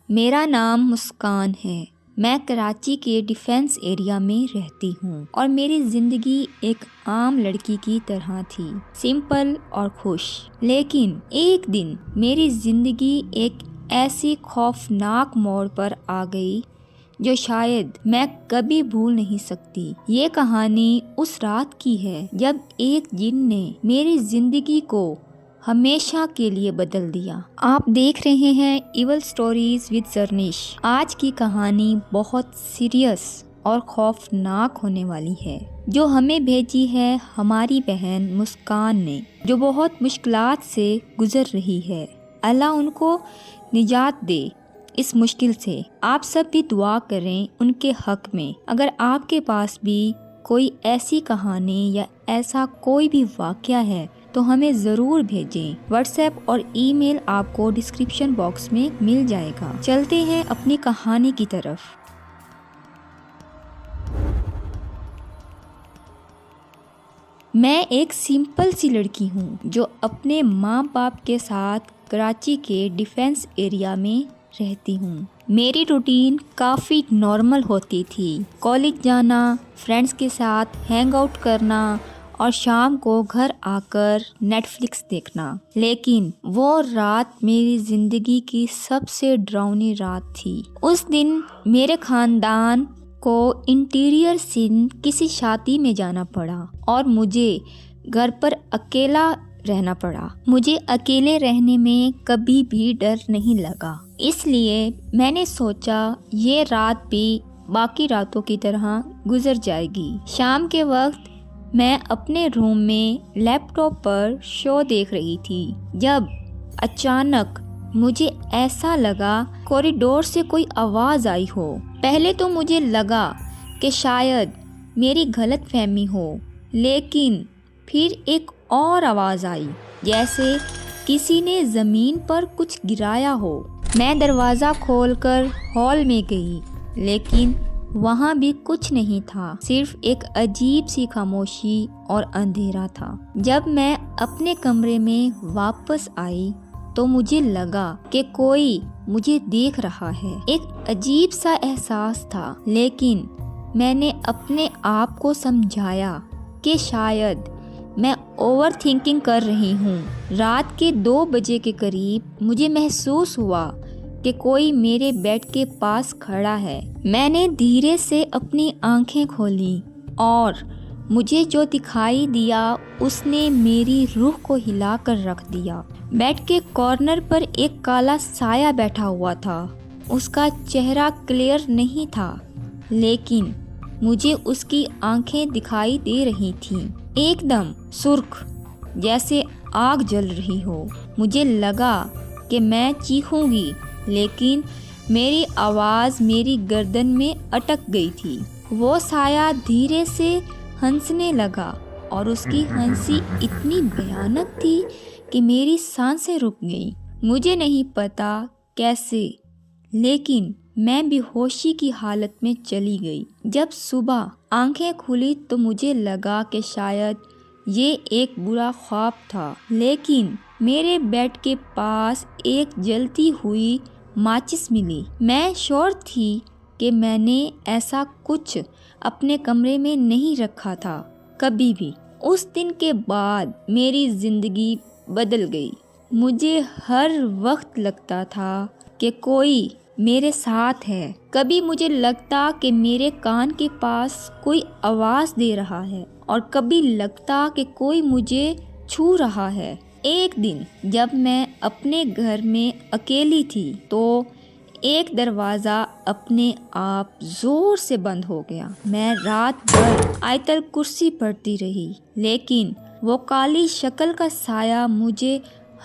میرا نام مسکان ہے۔ میں کراچی کے ڈیفنس ایریا میں رہتی ہوں اور میری زندگی ایک عام لڑکی کی طرح تھی، سمپل اور خوش۔ لیکن ایک دن میری زندگی ایک ایسی خوفناک موڑ پر آ گئی جو شاید میں کبھی بھول نہیں سکتی۔ یہ کہانی اس رات کی ہے جب ایک جن نے میری زندگی کو ہمیشہ کے لیے بدل دیا۔ آپ دیکھ رہے ہیں ایول سٹوریز ود زرنش۔ آج کی کہانی بہت سیریس اور خوفناک ہونے والی ہے، جو ہمیں بھیجی ہے ہماری بہن مسکان نے، جو بہت مشکلات سے گزر رہی ہے۔ اللہ ان کو نجات دے اس مشکل سے۔ آپ سب بھی دعا کریں ان کے حق میں۔ اگر آپ کے پاس بھی کوئی ایسی کہانی یا ایسا کوئی بھی واقعہ ہے تو ہمیں ضرور بھیجیں۔ واٹس ایپ اور ای میل آپ کو ڈسکرپشن باکس میں مل جائے گا۔ چلتے ہیں اپنی کہانی کی طرف۔ میں ایک سمپل سی لڑکی ہوں جو اپنے ماں باپ کے ساتھ کراچی کے ڈیفنس ایریا میں رہتی ہوں۔ میری روٹین کافی نارمل ہوتی تھی، کالج جانا، فرینڈز کے ساتھ ہینگ آؤٹ کرنا اور شام کو گھر آ کر نیٹ فلکس دیکھنا۔ لیکن وہ رات میری زندگی کی سب سے ڈراؤنی رات تھی۔ اس دن میرے خاندان کو انٹیریئر سندھ کسی شادی میں جانا پڑا اور مجھے گھر پر اکیلا رہنا پڑا۔ مجھے اکیلے رہنے میں کبھی بھی ڈر نہیں لگا، اس لیے میں نے سوچا یہ رات بھی باقی راتوں کی طرح گزر جائے گی۔ شام کے وقت میں اپنے روم میں لیپ ٹاپ پر شو دیکھ رہی تھی جب اچانک مجھے ایسا لگا کوریڈور سے کوئی آواز آئی ہو۔ پہلے تو مجھے لگا کہ شاید میری غلط فہمی ہو، لیکن پھر ایک اور آواز آئی جیسے کسی نے زمین پر کچھ گرایا ہو۔ میں دروازہ کھول کر ہال میں گئی، لیکن وہاں بھی کچھ نہیں تھا، صرف ایک عجیب سی خاموشی اور اندھیرا تھا۔ جب میں اپنے کمرے میں واپس آئی تو مجھے لگا کہ کوئی مجھے دیکھ رہا ہے۔ ایک عجیب سا احساس تھا، لیکن میں نے اپنے آپ کو سمجھایا کہ شاید میں اوور تھنکنگ کر رہی ہوں۔ رات کے 2 بجے کے قریب مجھے محسوس ہوا کہ کوئی میرے بیڈ کے پاس کھڑا ہے۔ میں نے دھیرے سے اپنی آنکھیں کھولیں اور مجھے جو دکھائی دیا اس نے میری روح کو ہلا کر رکھ دیا۔ بیڈ کے کارنر پر ایک کالا سایہ بیٹھا ہوا تھا۔ اس کا چہرہ کلیئر نہیں تھا، لیکن مجھے اس کی آنکھیں دکھائی دے رہی تھیں، ایک دم سرخ جیسے آگ جل رہی ہو۔ مجھے لگا کہ میں چیخوں گی، لیکن میری آواز میری گردن میں اٹک گئی تھی۔ وہ سایہ دھیرے سے ہنسنے لگا اور اس کی ہنسی اتنی بھیانک تھی کہ میری سانسیں رک گئیں۔ مجھے نہیں پتا کیسے، لیکن میں بے ہوشی کی حالت میں چلی گئی۔ جب صبح آنکھیں کھلی تو مجھے لگا کہ شاید یہ ایک برا خواب تھا، لیکن میرے بیڈ کے پاس ایک جلتی ہوئی ماچس ملی۔ میں شور تھی کہ میں نے ایسا کچھ اپنے کمرے میں نہیں رکھا تھا کبھی بھی۔ اس دن کے بعد میری زندگی بدل گئی۔ مجھے ہر وقت لگتا تھا کہ کوئی میرے ساتھ ہے، کبھی مجھے لگتا کہ میرے کان کے پاس کوئی آواز دے رہا ہے، اور کبھی لگتا کہ کوئی مجھے چھو رہا ہے۔ ایک دن جب میں اپنے گھر میں اکیلی تھی تو ایک دروازہ اپنے آپ زور سے بند ہو گیا۔ میں رات بھر آیت الکرسی پڑھتی رہی، لیکن وہ کالی شکل کا سایہ مجھے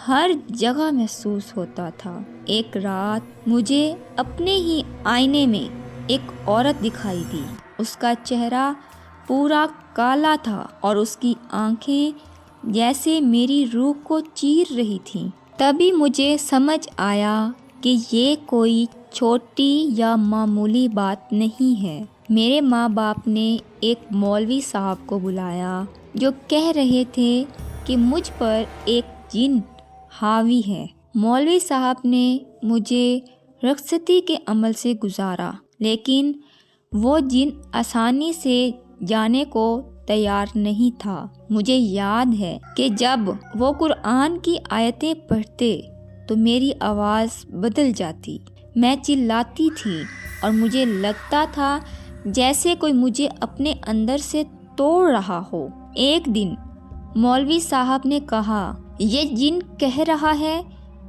ہر جگہ محسوس ہوتا تھا۔ ایک رات مجھے اپنے ہی آئینے میں ایک عورت دکھائی دی۔ اس کا چہرہ پورا کالا تھا اور اس کی آنکھیں جیسے میری روح کو چیر رہی تھیں۔ تبھی مجھے سمجھ آیا کہ یہ کوئی چھوٹی یا معمولی بات نہیں ہے۔ میرے ماں باپ نے ایک مولوی صاحب کو بلایا جو کہہ رہے تھے کہ مجھ پر ایک جن حاوی ہے۔ مولوی صاحب نے مجھے رخصتی کے عمل سے گزارا، لیکن وہ جن آسانی سے جانے کو تیار نہیں تھا۔ مجھے یاد ہے کہ جب وہ قرآن کی آیتیں پڑھتے تو میری آواز بدل جاتی، میں چلاتی تھی اور مجھے لگتا تھا جیسے کوئی مجھے اپنے اندر سے توڑ رہا ہو۔ ایک دن مولوی صاحب نے کہا، یہ جن کہہ رہا ہے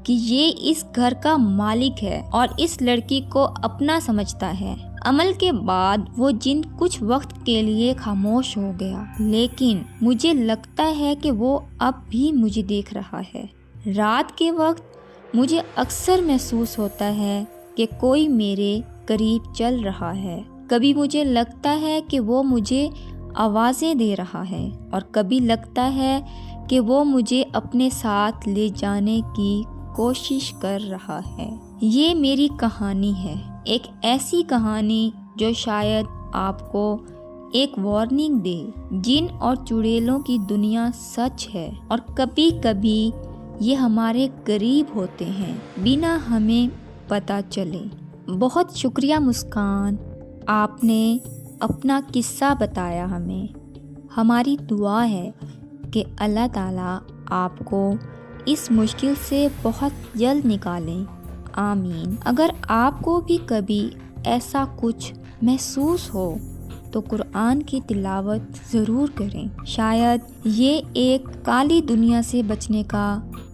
کہ یہ اس گھر کا مالک ہے اور اس لڑکی کو اپنا سمجھتا ہے۔ عمل کے بعد وہ جن کچھ وقت کے لیے خاموش ہو گیا، لیکن مجھے لگتا ہے کہ وہ اب بھی مجھے دیکھ رہا ہے۔ رات کے وقت مجھے اکثر محسوس ہوتا ہے کہ کوئی میرے قریب چل رہا ہے۔ کبھی مجھے لگتا ہے کہ وہ مجھے آوازیں دے رہا ہے اور کبھی لگتا ہے کہ وہ مجھے اپنے ساتھ لے جانے کی کوشش کر رہا ہے۔ یہ میری کہانی ہے، ایک ایسی کہانی جو شاید آپ کو ایک وارننگ دے۔ جن اور چڑیلوں کی دنیا سچ ہے اور کبھی کبھی یہ ہمارے قریب ہوتے ہیں بنا ہمیں پتہ چلے۔ بہت شکریہ مسکان، آپ نے اپنا قصہ بتایا ہمیں۔ ہماری دعا ہے کہ اللہ تعالیٰ آپ کو اس مشکل سے بہت جلد نکالیں، آمین۔ اگر آپ کو بھی کبھی ایسا کچھ محسوس ہو تو قرآن کی تلاوت ضرور کریں، شاید یہ ایک کالی دنیا سے بچنے کا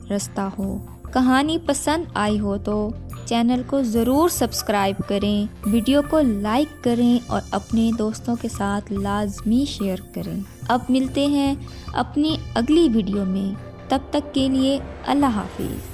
رستہ ہو۔ کہانی پسند آئی ہو تو چینل کو ضرور سبسکرائب کریں، ویڈیو کو لائک کریں اور اپنے دوستوں کے ساتھ لازمی شیئر کریں۔ اب ملتے ہیں اپنی اگلی ویڈیو میں، تب تک کے لیے اللہ حافظ۔